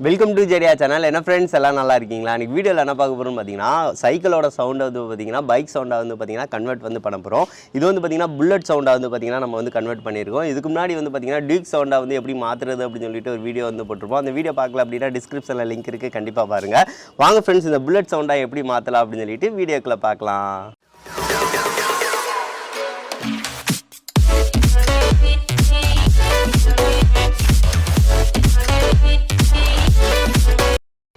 Welcome to ஜெடியா channel. என்ன friends எல்லாம் நல்லா இருக்கீங்களா? இன்றைக்கி வீடியோவில் என்ன பார்க்க போகிறோம்னு பார்த்தீங்கன்னா சைக்கிளோட சவுண்டை வந்து பார்த்தீங்கன்னா பைக் சவுண்டாக வந்து பார்த்தீங்கன்னா கன்வெர்ட் வந்து பண்ண போகிறோம். இது வந்து பார்த்தீங்கன்னா புல்லட் சவுண்டாக வந்து பார்த்தீங்கன்னா நம்ம வந்து கன்வெர்ட் பண்ணியிருக்கோம். இதுக்கு முன்னாடி வந்து பார்த்தீங்கன்னா டியூக் சவுண்டாக வந்து எப்படி மாற்றுறது அப்படின்னு சொல்லிட்டு ஒரு வீடியோ வந்து போட்டிருப்போம். அந்த வீடியோ பார்க்கல அப்படின்னா டிஸ்கிரிப்ஷனில் லிங்க் இருக்குது, கண்டிப்பாக பாருங்கள். வாங்க ஃப்ரெண்ட்ஸ், இந்த புல்லட் சவுண்டாக எப்படி மாற்றலாம் அப்படின்னு சொல்லிட்டு வீடியோக்குள்ளே பார்க்கலாம்.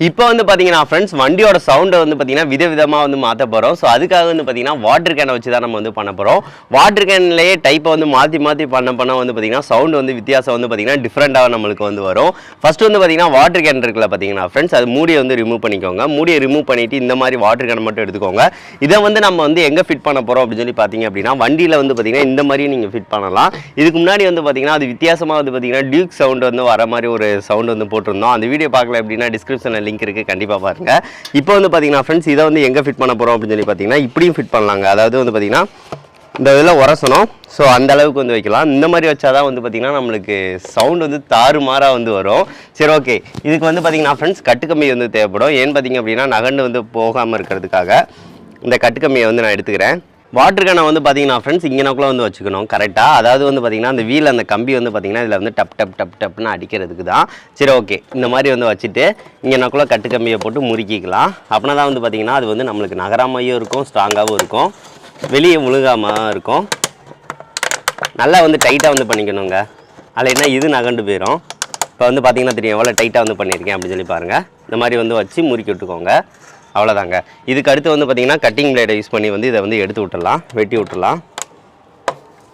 இப்போ வந்து பார்த்தீங்கன்னா ஃப்ரெண்ட்ஸ், வண்டியோட சவுண்டை வந்து பார்த்தீங்கன்னா விதவிதமாக வந்து மாற்ற போகிறோம். ஸோ அதுக்காக வந்து பார்த்தீங்கன்னா வாட்டர் கேனை வச்சு தான் நம்ம வந்து பண்ண போகிறோம். வாட்டர் கேன்லேயே டைப்பை வந்து மாற்றி பண்ண வந்து பார்த்தீங்கன்னா சவுண்டு வந்து வித்தியாசம் வந்து பார்த்தீங்கன்னா டிஃப்ரெண்ட்டாக நம்மளுக்கு வந்து வரும். ஃபஸ்ட்டு வந்து பார்த்தீங்கன்னா வாட்டர் கேன் இருக்குல்ல பார்த்தீங்கன்னா ஃப்ரெண்ட்ஸ், அது மூடியை வந்து ரிமூவ் பண்ணிக்கோங்க. மூடியை ரிமூவ் பண்ணிவிட்டு இந்த மாதிரி வாட்டர் கேனை மட்டும் எடுத்துக்கோங்க. இதை வந்து நம்ம வந்து எங்கே ஃபிட் பண்ண போகிறோம் அப்படின்னு சொல்லி பார்த்தீங்க அப்படின்னா வண்டியில் வந்து பார்த்தீங்கன்னா இந்த மாதிரி நீங்கள் ஃபிட் பண்ணலாம். இதுக்கு முன்னாடி வந்து பார்த்தீங்கன்னா அது வித்தியாசமாக வந்து பார்த்தீங்கன்னா டியூக் சவுண்டு வந்து வர மாதிரி ஒரு சவுண்டு வந்து போட்டிருந்தோம். அந்த வீடியோ பார்க்கல அப்படின்னா டிஸ்கிரிப்ஷனில் லிங்க் இருக்குது, கண்டிப்பாக பாருங்கள். இப்போ வந்து பார்த்தீங்கன்னா ஃப்ரெண்ட்ஸ், இதை வந்து எங்கே ஃபிட் பண்ண போகிறோம் அப்படின்னு சொல்லி பார்த்தீங்கன்னா இப்படியும் ஃபிட் பண்ணலாங்க. அதாவது வந்து பார்த்தீங்கன்னா இந்த இதில் உரசணும். ஸோ அந்த அளவுக்கு வந்து வைக்கலாம். இந்த மாதிரி வச்சாதான் வந்து பார்த்தீங்கன்னா நம்மளுக்கு சவுண்ட் வந்து தாறுமாறாக வந்து வரும். சரி, ஓகே. இதுக்கு வந்து பார்த்தீங்கன்னா ஃப்ரெண்ட்ஸ் கட்டுக்கம்பி வந்து தேவைப்படும். ஏன்னு பார்த்தீங்க அப்படின்னா நகண்டு வந்து போகாமல் இருக்கிறதுக்காக இந்த கட்டுக்கம்பியை வந்து நான் எடுத்துக்கிறேன். வாட்டர் கேனை வந்து பார்த்தீங்கன்னா ஃப்ரெண்ட்ஸ் இங்கனக்குள்ளே வந்து வச்சுக்கணும் கரெக்டாக. அதாவது வந்து பார்த்தீங்கன்னா அந்த வீல் அந்த கம்பி வந்து பார்த்தீங்கன்னா இதில் வந்து டப்னு அடிக்கிறதுக்கு தான். சரி, ஓகே. இந்த மாதிரி வந்து வச்சுட்டு இங்கனக்குள்ளே கட்டு கம்பியை போட்டு முறுக்கிக்கலாம். அப்படின்னா தான் வந்து பார்த்தீங்கன்னா அது வந்து நம்மளுக்கு நகராமையும் இருக்கும், ஸ்ட்ராங்காகவும் இருக்கும், வெளியே முழுகாமல் இருக்கும். நல்லா வந்து டைட்டாக வந்து பண்ணிக்கணுங்க. அதில் என்ன இது நகண்டு போயிடும். இப்போ வந்து பார்த்தீங்கன்னா தெரியும் எவ்வளோ டைட்டாக வந்து பண்ணியிருக்கேன் அப்படின்னு சொல்லி பாருங்கள். இந்த மாதிரி வந்து வச்சு முறுக்கி விட்டுக்கோங்க. அவ்வளோதாங்க. இதுக்கு அடுத்து வந்து பார்த்திங்கன்னா கட்டிங் பிளேடை யூஸ் பண்ணி வந்து இதை வந்து எடுத்து விட்டுடலாம், வெட்டி விட்டுடலாம்.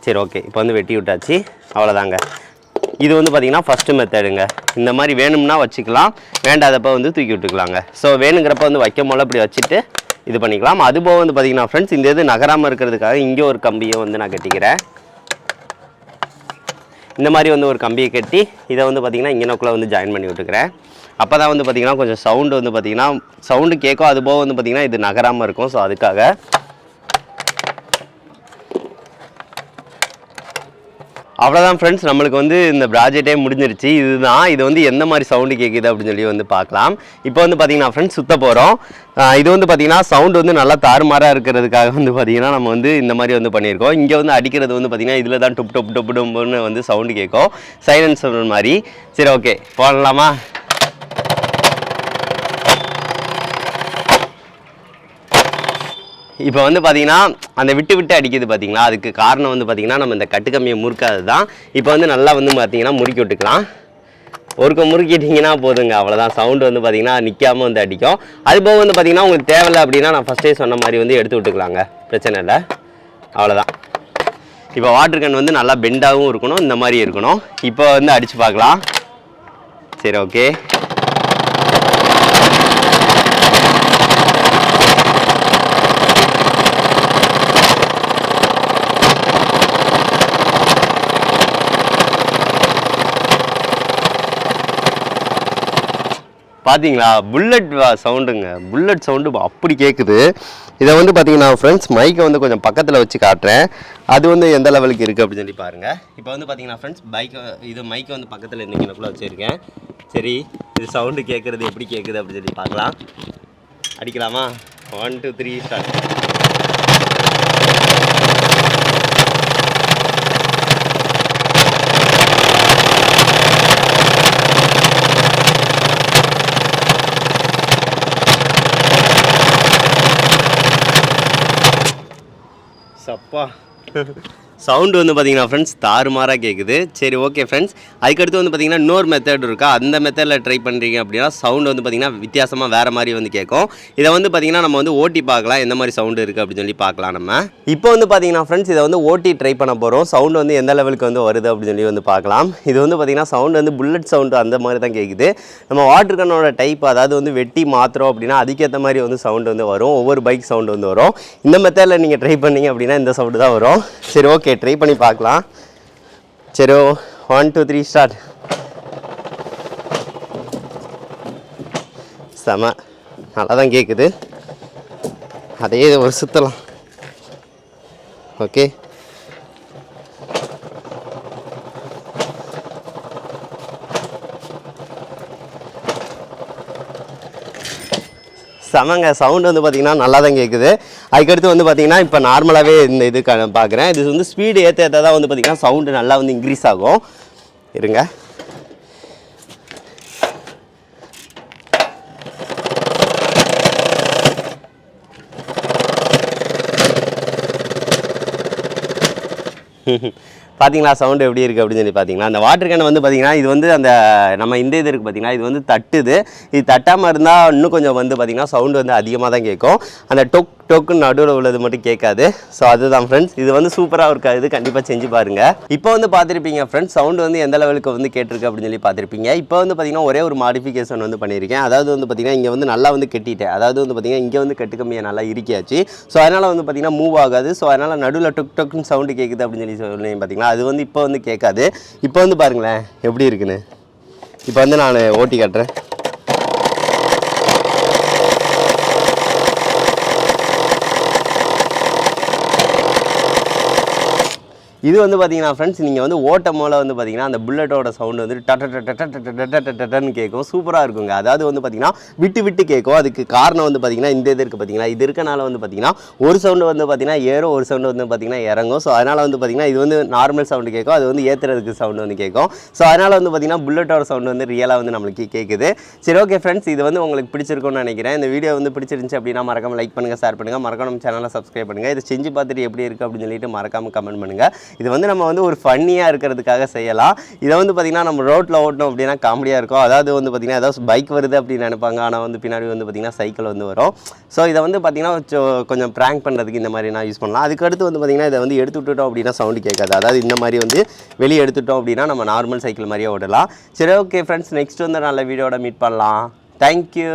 சரி, ஓகே. இப்போ வந்து வெட்டி விட்டாச்சு. அவ்வளோதாங்க. இது வந்து பார்த்திங்கன்னா ஃபஸ்ட்டு மெத்தடுங்க. இந்த மாதிரி வேணும்னா வச்சுக்கலாம், வேண்டாதப்போ வந்து தூக்கி விட்டுக்கலாங்க. ஸோ வேணுங்கிறப்ப வந்து வைக்கும் போல இப்படி வச்சுட்டு இது பண்ணிக்கலாம். அதுபோக வந்து பார்த்திங்கன்னா ஃப்ரெண்ட்ஸ் இந்த இது நகராமல் இருக்கிறதுக்காக இங்கே ஒரு கம்பியை வந்து நான் கட்டிக்கிறேன். இந்த மாதிரி வந்து ஒரு கம்பியை கட்டி இதை வந்து பார்த்திங்கன்னா இங்கனக்குள்ளே வந்து ஜாயின் பண்ணி விட்டுக்கிறேன். அப்போ தான் வந்து பார்த்திங்கன்னா கொஞ்சம் சவுண்டு வந்து பார்த்திங்கன்னா சவுண்டு கேட்கும். அதுபோக வந்து பார்த்திங்கன்னா இது நகராமல் இருக்கும். ஸோ அதுக்காக அவ்வளோதான் ஃப்ரெண்ட்ஸ், நம்மளுக்கு வந்து இந்த ப்ராஜெக்டே முடிஞ்சிருச்சு. இதுதான் இது வந்து எந்த மாதிரி சவுண்டு கேட்குது அப்படின்னு சொல்லி வந்து பார்க்கலாம். இப்போ வந்து பார்த்திங்கன்னா ஃப்ரெண்ட்ஸ் சுற்ற போகிறோம். இது வந்து பார்த்திங்கன்னா சவுண்டு வந்து நல்லா தாறுமாறாக இருக்கிறதுக்காக வந்து பார்த்திங்கன்னா நம்ம வந்து இந்த மாதிரி வந்து பண்ணியிருக்கோம். இங்கே வந்து அடிக்கிறது வந்து பார்த்திங்கன்னா இதில் தான் டொப் டொப் டொப் டொப்புன்னு வந்து சவுண்டு கேட்கும், சைலன்சர் மாதிரி. சரி, ஓகே, போடலாமா? இப்போ வந்து பார்த்தீங்கன்னா அந்த விட்டு அடிக்குது பார்த்தீங்களா, அதுக்கு காரணம் வந்து பார்த்திங்கன்னா நம்ம இந்த கட்டுக்கம்பியை முறுக்காது தான். இப்போ வந்து நல்லா வந்து பார்த்திங்கன்னா முறுக்கி விட்டுக்கலாம். ஒருக்க முறுக்கிட்டிங்கன்னா போதுங்க, அவ்வளோதான். சவுண்டு வந்து பார்த்திங்கன்னா நிற்காமல் வந்து அடிக்கும். அதுபோக வந்து பார்த்திங்கன்னா உங்களுக்கு தேவையில்லை அப்படின்னா நான் ஃபஸ்ட்டே சொன்ன மாதிரி வந்து எடுத்து விட்டுக்கலாங்க, பிரச்சனை இல்லை. அவ்வளோதான். இப்போ வாட்டர் கேன் வந்து நல்லா பெண்டாகவும் இருக்கணும், இந்த மாதிரி இருக்கணும். இப்போ வந்து அடித்து பார்க்கலாம். சரி, ஓகே. பார்த்தீங்களா, புல்லட் சவுண்டுங்க. புல்லட் சவுண்டு அப்படி கேட்குது. இதை வந்து பார்த்தீங்கன்னா ஃப்ரெண்ட்ஸ் மைக்கை வந்து கொஞ்சம் பக்கத்தில் வச்சு காட்டுறேன், அது வந்து எந்த லெவலுக்கு இருக்குது அப்படின்னு சொல்லி பாருங்கள். இப்போ வந்து பார்த்தீங்கன்னா ஃப்ரெண்ட்ஸ் இது மைக்கை வந்து பக்கத்தில் இருந்தீங்கன்னக்குள்ளே வச்சுருக்கேன். சரி, இது சவுண்டு கேட்குறது எப்படி கேட்குது அப்படின்னு சொல்லி பார்க்கலாம். அடிக்கலாமா? 1 2 3 ஸ்டார்ட். சப்பா, சவுண்டு வந்து பார்த்திங்கன்னா ஃப்ரெண்ட்ஸ் தாறுமாறாக கேட்குது. சரி, ஓகே ஃப்ரெண்ட்ஸ். அதுக்கடுத்து வந்து பார்த்திங்கன்னா இன்னொரு மெத்தட் இருக்கா, அந்த மெத்தடில் ட்ரை பண்ணுறீங்க அப்படின்னா சவுண்டு வந்து பார்த்திங்கன்னா வித்தியாசமாக வேறு மாதிரி வந்து கேட்கும். இதை வந்து பார்த்திங்கன்னா நம்ம வந்து ஓட்டி பார்க்கலாம், எந்த மாதிரி சவுண்டு இருக்குது அப்படின்னு சொல்லி பார்க்கலாம் நம்ம. இப்போ வந்து பார்த்திங்கன்னா ஃப்ரெண்ட்ஸ் இதை வந்து ஓட்டி ட்ரை பண்ண போகிறோம். சவுண்டு வந்து எந்த லெவலுக்கு வந்து வருது அப்படின்னு சொல்லி வந்து பார்க்கலாம். இது வந்து பார்த்திங்கன்னா சவுண்டு வந்து புல்லட் சவுண்டு அந்த மாதிரி தான் கேட்குது. நம்ம வாட்டர் கன்னோட டைப், அதாவது வந்து வெட்டி மாற்றுறோம் அப்படின்னா அதுக்கேற்ற மாதிரி வந்து சவுண்டு வந்து வரும், ஒவ்வொரு பைக் சவுண்டு வந்து வரும். இந்த மெத்தடில் நீங்கள் ட்ரை பண்ணிங்க அப்படின்னா இந்த சவுண்டு தான் வரும். சரி, ஓகே, ட்ரை பண்ணி பார்க்கலாம். சரி, 1 2 3 ஸ்டார்ட். செம, நல்லா தான் கேட்குது. அதே ஒரு சுற்றலாம். ஓகே, செமங்க சவுண்டு வந்து பார்த்தீங்கன்னா நல்லா தான் கேட்குது. அதுக்கடுத்து வந்து பார்த்தீங்கன்னா இப்போ நார்மலாகவே இந்த இது பார்க்குறேன். இது வந்து ஸ்பீடு ஏற்ற தான் வந்து பார்த்தீங்கன்னா சவுண்டு நல்லா வந்து இன்க்ரீஸ் ஆகும். இருங்க. பார்த்தீங்களா சவுண்டு எப்படி இருக்குது அப்படின்னு சொல்லி பார்த்தீங்கன்னா, அந்த வாட்டர் கேன் வந்து பார்த்தீங்கன்னா இது வந்து அந்த நம்ம இந்த இது இருக்குது பார்த்தீங்கன்னா, இது வந்து தட்டுது. இது தட்டாமல் இருந்தால் இன்னும் கொஞ்சம் வந்து பார்த்தீங்கன்னா சவுண்டு வந்து அதிகமாக தான் கேட்கும். அந்த டொக்குன்னு நடுவில் உள்ளது மட்டும் கேட்காது. ஸோ அதுதான் ஃப்ரெண்ட்ஸ், இது வந்து சூப்பராக இருக்காது. கண்டிப்பாக செஞ்சு பாருங்கள். இப்போ வந்து பார்த்துருப்பீங்க ஃப்ரெண்ட்ஸ், சவுண்டு வந்து எந்த லெவலுக்கு வந்து கேட்டிருக்கு அப்படின்னு சொல்லி பார்த்துருப்பீங்க. இப்போ வந்து பார்த்தீங்கன்னா ஒரே ஒரு மாடிஃபிகேஷன் வந்து பண்ணியிருக்கேன். அதாவது வந்து பார்த்தீங்கன்னா இங்கே வந்து நல்லா வந்து கட்டிட்டேன். அதாவது வந்து பார்த்தீங்கன்னா இங்கே வந்து கட்டு கம்மியாக நல்லா இருக்கியாச்சு. ஸோ அதனால் வந்து பார்த்தீங்கன்னா மூவ் ஆகாது. ஸோ அதனால் நடுவில் டொக்குன்னு சவுண்டு கேட்குது அப்படின்னு சொல்லி சொன்னேன் பார்த்தீங்களா, அது வந்து இப்போ வந்து கேட்காது. இப்போ வந்து பாருங்களேன் எப்படி இருக்குன்னு. இப்போ வந்து நான் ஓட்டி காட்டுறேன். இது வந்து பார்த்தீங்கன்னா ஃப்ரெண்ட்ஸ், நீங்கள் வந்து ஓட்டம் போல் வந்து பார்த்தீங்கன்னா அந்த புல்லட்டோட சவுண்டு வந்து டன்னு கேட்கும். சூப்பராக இருக்குங்க. அதாவது வந்து பார்த்தீங்கன்னா விட்டு விட்டு கேட்கும். அதுக்கு காரணம் வந்து பார்த்தீங்கன்னா இந்த இது இருக்குது பார்த்தீங்கன்னா, இது இருக்கனால வந்து பார்த்தீங்கன்னா ஒரு சவுண்டு வந்து பார்த்தீங்கன்னா ஏறும், ஒரு சவுண்டு வந்து பார்த்தீங்கன்னா இறங்கும். ஸோ அதனால் வந்து பார்த்தீங்கன்னா இது வந்து நார்மல் சவுண்டு கேட்கும், அது வந்து ஏற்றுறதுக்கு சவுண்டு வந்து கேட்கும். ஸோ அதனால் வந்து பார்த்தீங்கன்னா புல்லட்டோட சவுண்டு வந்து ரியலாக வந்து நம்மளுக்கு கேட்குது. சரி, ஓகே ஃப்ரெண்ட்ஸ், இது வந்து உங்களுக்கு பிடிச்சிருக்கும்னு நினைக்கிறேன். இந்த வீடியோ வந்து பிடிச்சிருந்துச்சு அப்படின்னா மறக்காம லைக் பண்ணுங்கள், ஷேர் பண்ணுங்கள், மறக்காம நம்ம சேனலை சப்ஸ்கிரைப் பண்ணுங்கள். இதை செஞ்சு பார்த்துட்டு எப்படி இருக்குது அப்படின்னு சொல்லிட்டு மறக்காம கமெண்ட் பண்ணுங்கள். இது வந்து நம்ம வந்து ஒரு ஃபன்னியாக இருக்கிறதுக்காக செய்யலாம். இதை வந்து பார்த்திங்கன்னா நம்ம ரோட்டில் ஓட்டணும் அப்படின்னா காமெடியாக இருக்கும். அதாவது வந்து பார்த்திங்கன்னா ஏதாவது பைக் வருது அப்படின்னு நினைப்பாங்க, ஆனால் வந்து பின்னாடி வந்து பார்த்திங்கன்னா சைக்கிள் வந்து வரும். ஸோ இதை வந்து பார்த்திங்கன்னா கொஞ்சம் ப்ராங்க் பண்ணுறதுக்கு இந்த மாதிரி நான் யூஸ் பண்ணலாம். அதுக்கடுத்து வந்து பார்த்திங்கன்னா இதை வந்து எடுத்து விட்டுட்டோம் அப்படின்னா சவுண்டு கேட்காது. அதாவது இந்த மாதிரி வந்து வெளியே எடுத்துட்டோம் அப்படின்னா நம்ம நார்மல் சைக்கிள் மாதிரியே ஓடலாம். சரி, ஓகே ஃப்ரெண்ட்ஸ், நெக்ஸ்ட் வந்து நல்ல வீடியோட மீட் பண்ணலாம். தேங்க்யூ.